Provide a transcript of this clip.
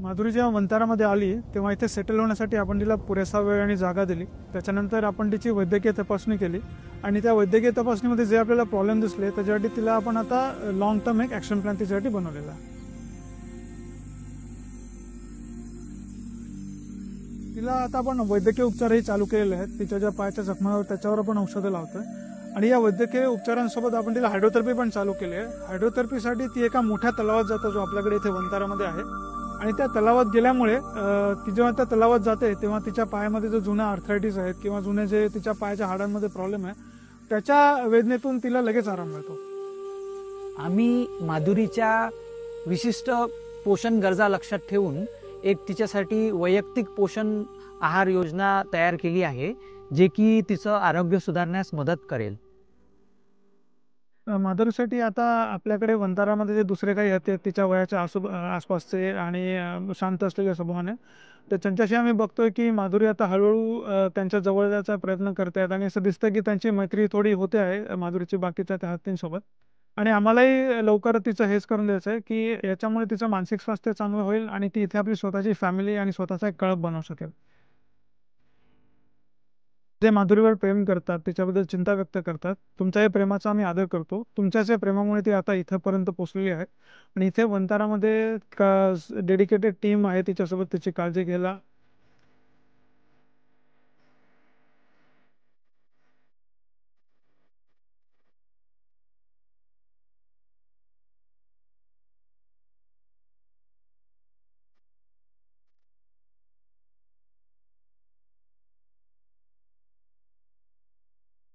माधुरी जेव्हा वंतारामध्ये आली तेव्हा इथे सेटल होण्यासाठी आपण तिला पुरेसा वेळ आणि जागा दिली. त्याच्यानंतर आपण तिची वैद्यकीय तपासणी केली आणि त्या वैद्यकीय तपासणीमध्ये जे आपल्याला प्रॉब्लेम दिसले त्याच्यासाठी तिला आपण आता लॉंग टर्म एक ॲक्शन प्लॅन तिच्यासाठी बनवलेला आहे. तिला आता आपण वैद्यकीय उपचारही चालू केलेले आहेत. तिच्या ज्या पायाच्या जखमावर त्याच्यावर आपण औषधं लावतोय आणि या वैद्यकीय उपचारांसोबत आपण तिला हायड्रोथेरपी पण चालू केली आहे. हायड्रोथेरपीसाठी ती एका मोठ्या तलावात जातो जो आपल्याकडे इथे वंतारामध्ये आहे आणि त्या तलावात गेल्यामुळे ती जेव्हा त्या तलावात जाते तेव्हा तिच्या पायामध्ये जो जुना आर्थरायटिस आहेत किंवा जुने जे तिच्या पायाच्या हाडांमध्ये प्रॉब्लेम आहे त्याच्या वेदनेतून तिला लगेच आराम मिळतो. आम्ही माधुरीच्या विशिष्ट पोषण गरजा लक्षात ठेवून एक तिच्यासाठी वैयक्तिक पोषण आहार योजना तयार केली आहे, जे की तिचं आरोग्य सुधारण्यास मदत करेल. माधुरीसाठी आता आपल्याकडे वंतारामध्ये जे दुसरे काही आहेत तिच्या वयाच्या आसपासचे आणि शांत असलेल्या स्वभावाने तर त्यांच्याशी आम्ही बघतोय की माधुरी आता हळूहळू त्यांच्या जवळ जायचा प्रयत्न करतायत आणि असं दिसतं की त्यांची मैत्री थोडी होते आहे माधुरीची बाकीच्या त्या हत्तींसोबत. आणि आम्हालाही लवकर तिचं हेच करून द्यायचं आहे की याच्यामुळे तिचं मानसिक स्वास्थ्य चांगलं होईल आणि ती इथे आपली स्वतःची फॅमिली आणि स्वतःचा एक कळप बनवू शकेल. जे माधुरीवर प्रेम करतात तिच्याबद्दल चिंता व्यक्त करतात तुमच्या या प्रेमाचा आम्ही आदर करतो. तुमच्याच या प्रेमामुळे ती आता इथंपर्यंत पोहोचलेली आहे आणि इथे वंतारामध्ये डेडिकेटेड टीम आहे तिच्यासोबत तिची काळजी घ्यायला